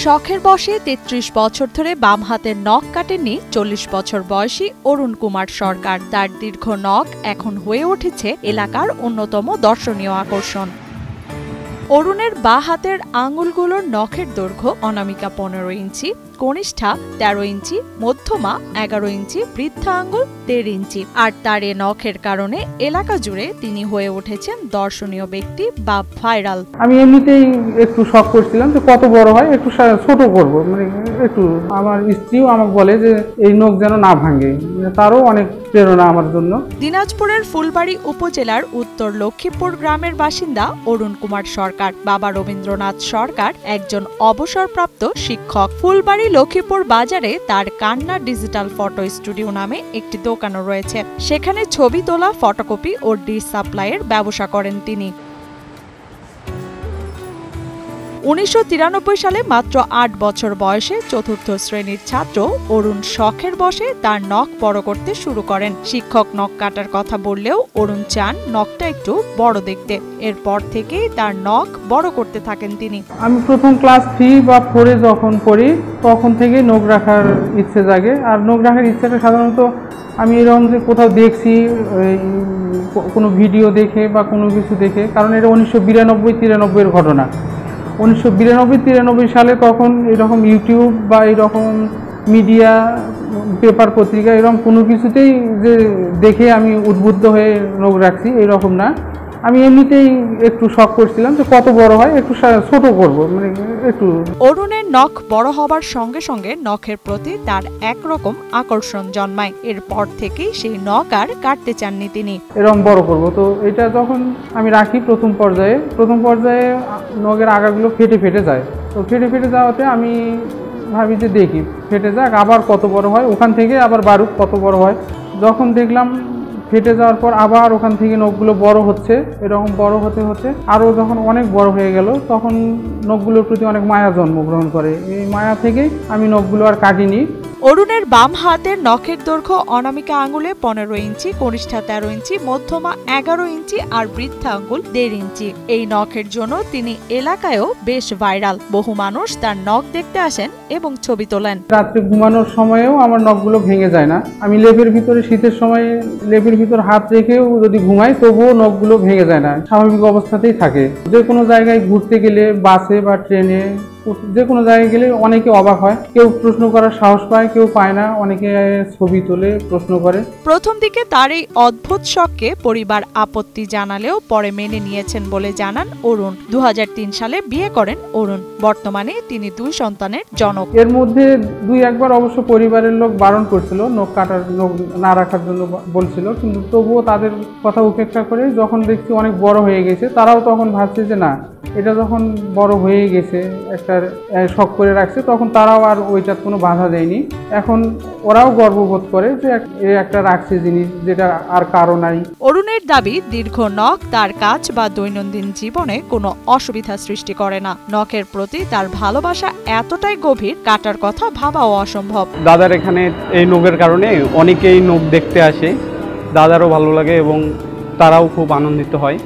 শখের বশে ৩৩ বছর ধরে বাম হাতের নখ কাটেননি ৪০ বছর বয়সী অরুণ কুমার সরকার। তার দীর্ঘ নখ এখন হয়ে উঠেছে এলাকার অন্যতম দর্শনীয় আকর্ষণ। অরুণের বাঁ হাতের আঙুলগুলোর নখের দৈর্ঘ্য অনামিকা ১৫ ইঞ্চি, কনিষ্ঠা ১৩ ইঞ্চি, মধ্যমা ১১ ইঞ্চি, বৃদ্ধা আঙ্গুল ১.৫ ইঞ্চি। আর তার এ নখের কারণে এলাকা জুড়ে তিনি হয়ে উঠেছেন দর্শনীয় ব্যক্তি বা ভাইরাল। আমি এমনিতেই একটু শখ করছিলাম যে কত বড় হয় একটু ছোট করব, মানে একটু। আমার স্ত্রীও আমাকে বলে যে এই নখ যেন না ভাঙে, তারও অনেক প্রেরণা আমার জন্য। দিনাজপুরের ফুলবাড়ী উপজেলার উত্তর লক্ষ্মীপুর গ্রামের বাসিন্দা অরুণ কুমার সরকার। বাবা রবীন্দ্রনাথ সরকার একজন অবসরপ্রাপ্ত শিক্ষক। ফুলবাড়ী লক্ষ্মীপুর বাজারে তার কান্না ডিজিটাল ফটো স্টুডিও নামে একটি দোকানও রয়েছে। সেখানে ছবি তোলা, ফটোকপি ও ডিশ সাপ্লাইয়ের ব্যবসা করেন তিনি। ১৯৯৩ সালে মাত্র ৮ বছর বয়সে চতুর্থ শ্রেণীর ছাত্র অরুণ শখের বশে তার নখ বড় করতে শুরু করেন। শিক্ষক নখ কাটার কথা বললেও অরুণ চান নখটা একটু বড় দেখতে। এরপর থেকেই তার নখ বড় করতে থাকেন তিনি। আমি প্রথম ক্লাস 3 বা 4 যখন পড়ি তখন থেকে নখ রাখার ইচ্ছে জাগে। আর নখ রাখার ইচ্ছাটা সাধারণত আমি এরকম যে কোথাও দেখছি, কোনো ভিডিও দেখে বা কোনো কিছু দেখে, কারণ এটা 1992-93 ঘটনা। 1992-93 সালে তখন এরকম ইউটিউব বা এরকম মিডিয়া, পেপার, পত্রিকা এরকম কোনো কিছুতেই যে দেখে আমি উদ্বুদ্ধ হয়ে নখ রাখছি এরকম না। আমি এমনিতেই একটু শখ করছিলাম যে কত বড় হয় একটু ছোট করব, মানে একটু। অরুণের নখ বড় হবার সঙ্গে সঙ্গে নখের প্রতি তার একরকম আকর্ষণ জন্মায়। এরপর থেকেই সেই নখ আর কাটতে চাননি তিনি। এরকম বড় করব। তো এটা যখন আমি রাখি প্রথম পর্যায়ে নখের আগাগুলো ফেটে যায়। তো ফেটে যাওয়াতে আমি ভাবি যে দেখি ফেটে যাক, আবার কত বড় হয়, ওখান থেকে আবার বারুক কত বড় হয়। যখন দেখলাম ফেটে যাওয়ার পর আবার ওখান থেকে নখগুলো বড় হচ্ছে, এরকম বড় হতে হতে আরও যখন অনেক বড় হয়ে গেল তখন নখগুলোর প্রতি অনেক মায়া জন্মগ্রহণ করে। এই মায়া থেকেই আমি নখগুলো আর কাটিনি। অরুণের বাম হাতের নখের দৈর্ঘ্য অনামিকা আঙুলে ১৫ ইঞ্চি, কনিষ্ঠা ১৩ ইঞ্চি, মধ্যমা ১১ ইঞ্চি আর বৃদ্ধা আঙ্গুল ১.৫ ইঞ্চি। এই নখের জন্য তিনি এলাকায়ও বেশ ভাইরাল। বহু মানুষ তার নখ দেখতে আসেন এবং ছবি তোলেন। রাত্রে ঘুমানোর সময়েও আমার নখগুলো ভেঙে যায় না। আমি লেপের ভিতরে, শীতের সময় লেপের ভিতর হাত রেখেও যদি ঘুমাই তবুও নখগুলো ভেঙে যায় না, স্বাভাবিক অবস্থাতেই থাকে। যে কোনো জায়গায় ঘুরতে গেলে, বাসে বা ট্রেনে, যে কোনো জায়গায় গেলে অনেকে অবাক হয়। কেউ প্রশ্ন করার সাহস পায়, কেউ পায় না, অনেকে ছবি তোলে, প্রশ্ন করে। প্রথম দিকে তার এই অদ্ভুত শখকে পরিবার আপত্তি জানালেও পরে মেনে নিয়েছেন বলে জানান অরুণ। ২০০৩ সালে বিয়ে করেন অরুণ। বর্তমানে তিনি 2 সন্তানের জনক। এর মধ্যে 2-1 বার অবশ্য পরিবারের লোক বারণ করছিল, নখ না রাখার জন্য বলছিল, কিন্তু তবুও তাদের কথা উপেক্ষা করে যখন দেখছি অনেক বড় হয়ে গেছে, তারাও তখন ভাবছে যে না, এটা যখন বড় হয়ে গেছে, একটা শখ করে রাখছে, তখন তারাও আর ওইটার কোনো বাধা দেয়নি। এখন ওরাও গর্ববোধ করে যে একটা রাখছে জিনিস, যেটা আর কারো নাই। অরুণের দাবি, দীর্ঘ নখ তার কাজ বা দৈনন্দিন জীবনে কোনো অসুবিধা সৃষ্টি করে না। নখের প্রতি তার ভালোবাসা এতটাই গভীর, কাটার কথা ভাবাও অসম্ভব। দাদার এখানে এই নখের কারণে অনেকেই নখ দেখতে আসে, দাদারও ভালো লাগে এবং তারাও খুব আনন্দিত হয়।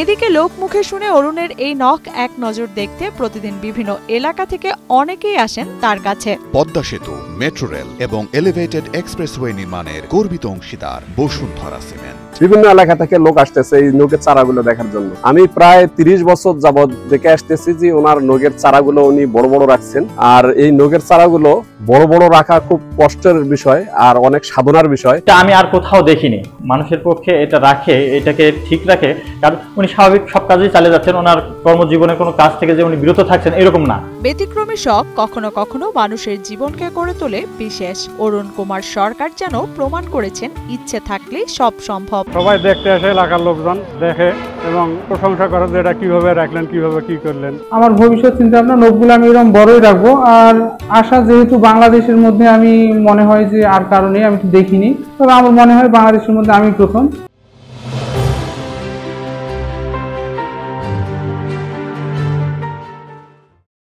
এদিকে লোকমুখে শুনে অরুণের এই নখ এক নজর দেখতে প্রতিদিন বিভিন্ন এলাকা থেকে অনেকেই আসেন তার কাছে। পদ্মা সেতু, মেট্রো রেল এবং এলিভেটেড এক্সপ্রেসওয়ে নির্মাণের গর্বিত অংশীদার বসুন্ধরা সিমেন্ট। বিভিন্ন এলাকা থেকে লোক আসতেছে এই নখের চারাগুলো দেখার জন্য। আমি প্রায় 30 বছর যাবৎ দেখে আসতেছি যে ওনার নখের চারাগুলো উনি বড় বড় রাখছেন। আর এই নখের চারাগুলো বড় বড় রাখা খুব কষ্টের বিষয় আর অনেক সাধনার বিষয়। আমি আর কোথাও দেখিনি মানুষের পক্ষে এটা রাখে, এটাকে ঠিক রাখে, কারণ উনি স্বাভাবিক সব কাজেই চালিয়ে যাচ্ছেন। ওনার কর্মজীবনে কোনো কাজ থেকে যে উনি বিরত থাকছেন এরকম না। ব্যতিক্রমী শখ কখনো কখনো মানুষের জীবনকে করে তোলে বিশেষ। অরুণ কুমার সরকার যেন প্রমাণ করেছেন ইচ্ছে থাকলে সব সম্ভব। সবাই দেখতে আসে, এলাকার লোকজন দেখে এবং প্রশংসা করে যে এটা কিভাবে রাখলেন, কিভাবে কি করলেন। আমার ভবিষ্যৎ চিন্তা ভাবনা, নখগুলো আমি এরকম বড়ই রাখবো। আর আশা, যেহেতু বাংলাদেশের মধ্যে আমি মনে হয় যে আর কারণে আমি দেখিনি, তবে আমার মনে হয় বাংলাদেশের মধ্যে আমি প্রথম।